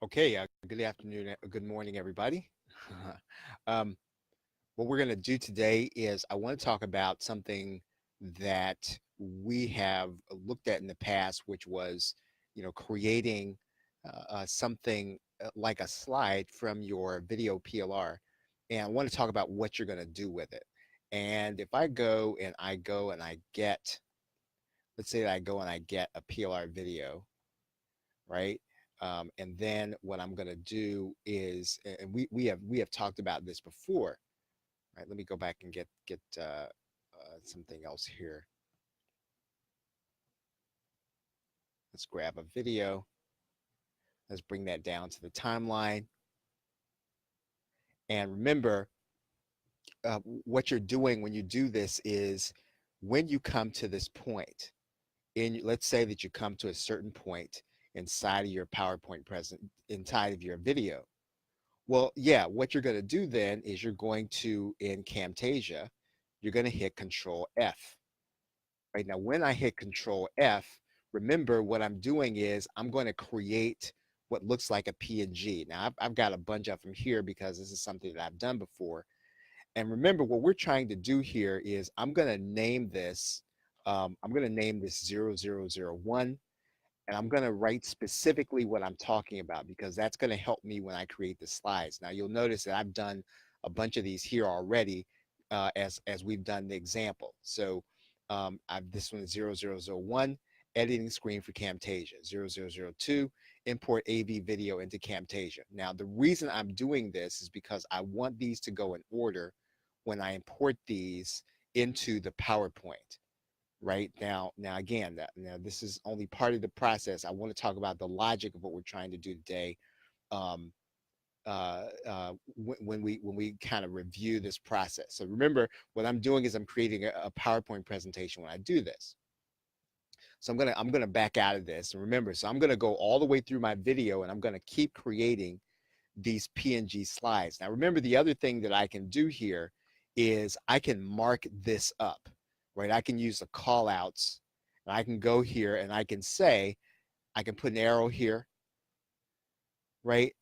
Okay, good afternoon, good morning, everybody. um, what we're going to do today is I want to talk about something that we have looked at in the past, which was, creating something like a slide from your video PLR. And I want to talk about what you're going to do with it. And if I get, let's say that I go and I get a PLR video, right? And then what I'm going to do is, and we have talked about this before, right? Let me go back and get something else here. Let's grab a video. Let's bring that down to the timeline. And remember, what you're doing when you do this is when you come to this point, let's say that you come to a certain point inside of your PowerPoint present, inside of your video. Well, yeah, what you're going to do then is you're going to, in Camtasia, you're going to hit Control F. Right now, when I hit Control F, remember what I'm doing is I'm going to create what looks like a PNG. Now, I've got a bunch of them here because this is something that I've done before. And remember, what we're trying to do here is I'm going to name this, I'm going to name this 0001. And I'm going to write specifically what I'm talking about because that's going to help me when I create the slides. Now you'll notice that I've done a bunch of these here already as we've done the example. So this one is 0001, editing screen for Camtasia, 0002, import AV video into Camtasia. Now the reason I'm doing this is because I want these to go in order when I import these into the PowerPoint. Right now again, now this is only part of the process. I want to talk about the logic of what we're trying to do today. um, when we kind of review this process. So remember, what I'm doing is I'm creating a PowerPoint presentation when I do this. So I'm gonna back out of this, and remember, so I'm gonna go all the way through my video, and I'm gonna keep creating these PNG slides. Now remember, the other thing that I can do here is I can mark this up, right? I can use the call outs, and I can go here and I can say, I can put an arrow here, right?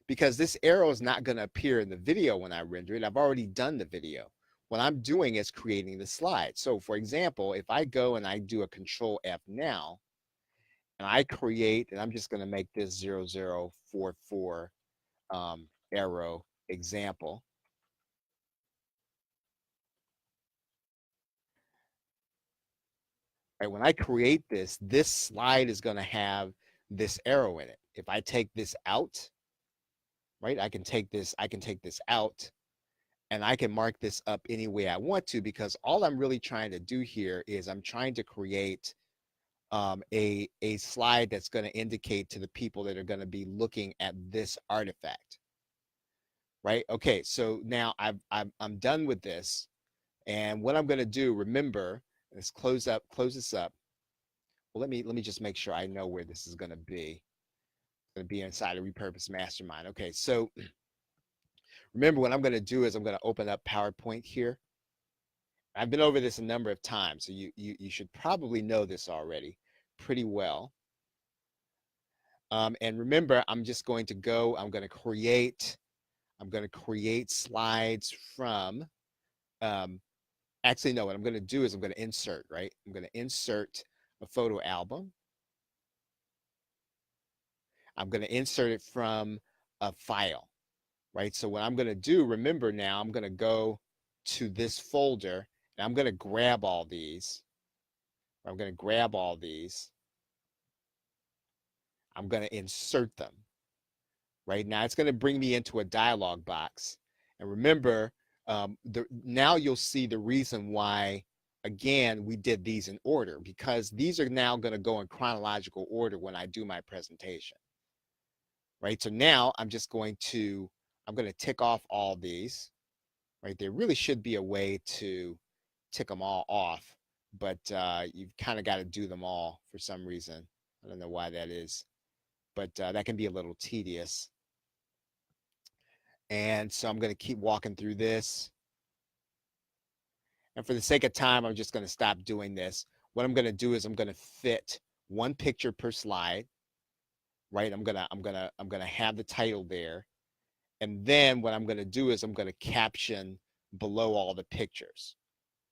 Because this arrow is not going to appear in the video when I render it. I've already done the video. What I'm doing is creating the slide. So for example, if I go and I do a Control F now, and I create, and I'm just going to make this 0044 arrow example. Right, when I create this, this slide is going to have this arrow in it. If I take this out, right, I can take this out, and I can mark this up any way I want to, because all I'm really trying to do here is I'm trying to create a slide that's going to indicate to the people that are going to be looking at this artifact. Right. Okay. So now I'm done with this. And what I'm going to do, remember, let's close this up. Well, let me just make sure I know where this is going to be. It's going to be inside a repurposed mastermind. Okay. So remember, what I'm going to do is I'm going to open up PowerPoint here. I've been over this a number of times, so you should probably know this already pretty well. And remember, I'm just going to go, I'm going to create slides from, actually, no, what I'm going to do is I'm going to insert, right? I'm going to insert a photo album. I'm going to insert it from a file, right? So what I'm going to do, remember now, I'm going to go to this folder, and I'm going to grab all these. I'm going to grab all these. I'm going to insert them. Right now, it's going to bring me into a dialog box. And remember, now you'll see the reason why, again, we did these in order, because these are now going to go in chronological order when I do my presentation. Right. So now I'm going to tick off all these. Right. There really should be a way to tick them all off, but you've kind of got to do them all for some reason. I don't know why that is, but that can be a little tedious. And so I'm going to keep walking through this. And for the sake of time, I'm just going to stop doing this. What I'm going to do is I'm going to fit one picture per slide. right? I'm gonna have the title there, and then what I'm gonna do is I'm gonna caption below all the pictures,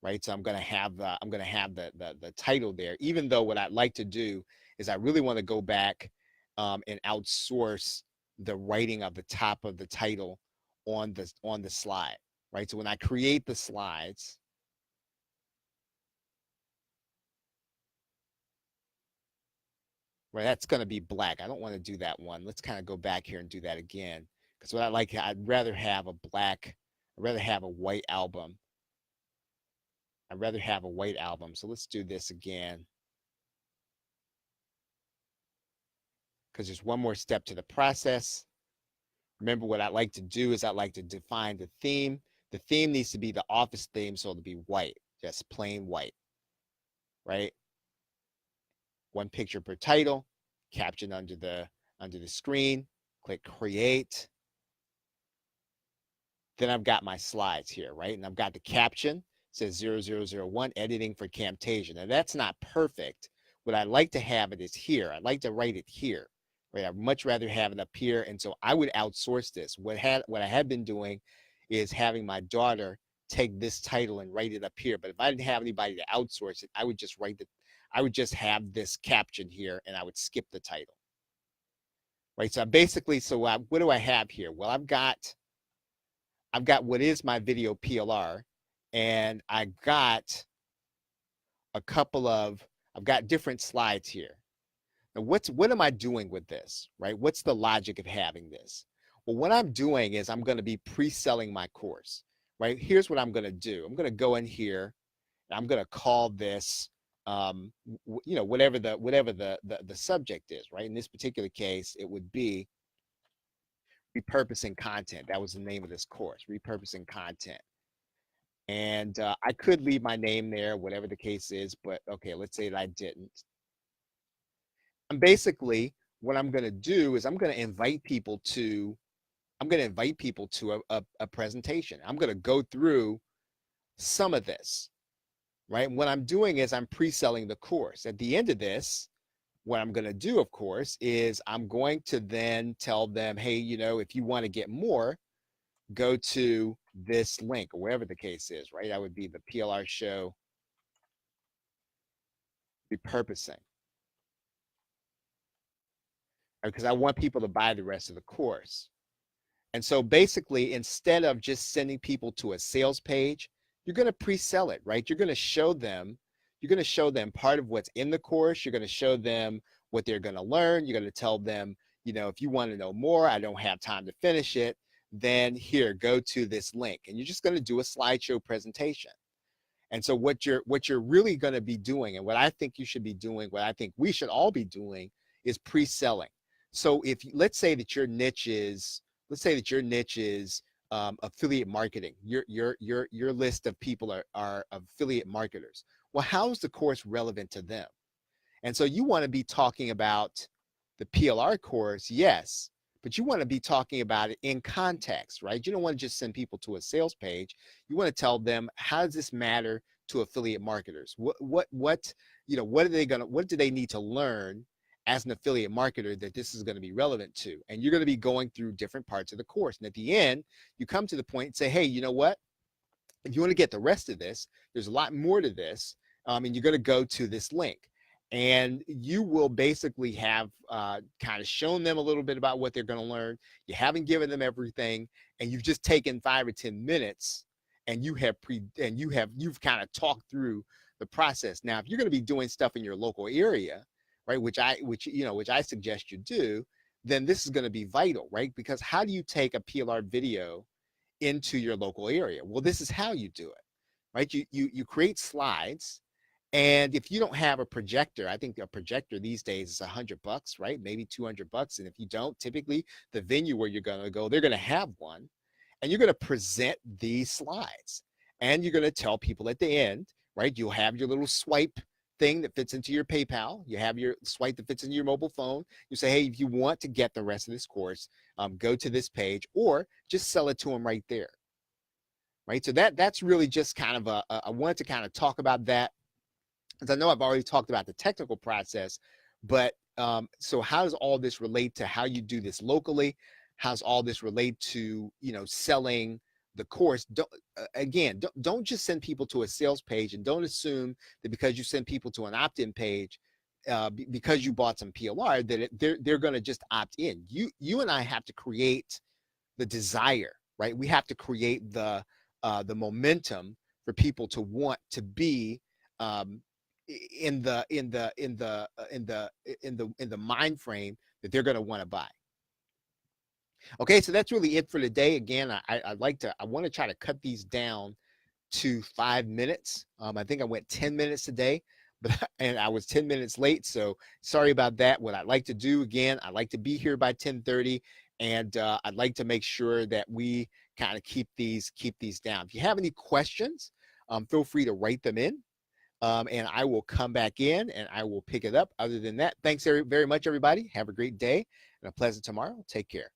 right? So I'm gonna have the title there. Even though what I'd like to do is I really want to go back and outsource the writing of the top of the title on the slide, right? So when I create the slides, right, that's going to be black. I don't want to do that one. Let's kind of go back here and do that again. Because what I like, I'd rather have a black, I'd rather have a white album. I'd rather have a white album. So let's do this again. Because there's one more step to the process. Remember, what I like to do is I like to define the theme. The theme needs to be the office theme, so it'll be white, just plain white, right? One picture per title, caption under the screen. Click create. Then I've got my slides here, right? And I've got the caption, says 0001, editing for Camtasia. Now that's not perfect. What I like to have it is here. I'd like to write it here, right? I'd much rather have it up here. And so I would outsource this. What I had been doing is having my daughter take this title and write it up here. But if I didn't have anybody to outsource it, I would just have this caption here and I would skip the title, right? So basically, what do I have here? Well, I've got what is my video PLR, and I've got different slides here. Now, what am I doing with this, right? What's the logic of having this? Well, what I'm doing is I'm going to be pre-selling my course, right? Here's what I'm going to do. I'm going to go in here, and I'm going to call this, whatever the subject is, right? In this particular case, it would be repurposing content. That was the name of this course, repurposing content. And I could leave my name there, whatever the case is, but okay, let's say that I didn't. And basically, what I'm going to do is I'm going to invite people to a presentation. I'm going to go through some of this, right? What I'm doing is I'm pre-selling the course. At the end of this, what I'm going to do, of course, is I'm going to then tell them, hey, if you want to get more, go to this link or wherever the case is, right? That would be the PLR show repurposing, because I want people to buy the rest of the course. And so basically, instead of just sending people to a sales page, you're going to pre-sell it, right? You're going to show them part of what's in the course. You're going to show them what they're going to learn. You're going to tell them, if you want to know more, I don't have time to finish it, then here, go to this link. And you're just going to do a slideshow presentation. And so what you're really going to be doing, and what I think you should be doing, what I think we should all be doing, is pre-selling. So if let's say that your niche is affiliate marketing. Your list of people are affiliate marketers. Well, how is the course relevant to them? And so you want to be talking about the PLR course, yes, but you want to be talking about it in context, right? You don't want to just send people to a sales page. You want to tell them, how does this matter to affiliate marketers? What do they need to learn as an affiliate marketer that this is going to be relevant to? And you're going to be going through different parts of the course. And at the end, you come to the point and say, hey, you know what? If you want to get the rest of this, there's a lot more to this. And you're going to go to this link. And you will basically have kind of shown them a little bit about what they're going to learn. You haven't given them everything, and you've just taken 5 or 10 minutes, and you've kind of talked through the process. Now, if you're going to be doing stuff in your local area, right, which I suggest you do, then this is going to be vital, right? Because how do you take a PLR video into your local area? Well, this is how you do it, right? You create slides. And if you don't have a projector, I think a projector these days is $100, right? Maybe $200. And if you don't, typically the venue where you're going to go, they're going to have one. And you're going to present these slides. And you're going to tell people at the end, right? You'll have your little swipe thing that fits into your PayPal. You have your swipe that fits into your mobile phone. You say, hey, if you want to get the rest of this course, go to this page, or just sell it to them right there. Right? So that's really just kind of I wanted to kind of talk about that, because I know I've already talked about the technical process, but So how does all this relate to how you do this locally? How's all this relate to, selling the course? Don't just send people to a sales page, and don't assume that because you send people to an opt-in page, because you bought some PLR, that they're going to just opt in. You and I have to create the desire, right? We have to create the momentum for people to want to be, in the mind frame that they're going to want to buy. Okay, so that's really it for today. Again, I want to try to cut these down to 5 minutes. I think I went 10 minutes today, but and I was 10 minutes late, so sorry about that. What I'd like to do, again, I'd like to be here by 10:30, and I'd like to make sure that we kind of keep these down. If you have any questions, feel free to write them in, and I will come back in and I will pick it up. Other than that, thanks very much, everybody. Have a great day and a pleasant tomorrow. Take care.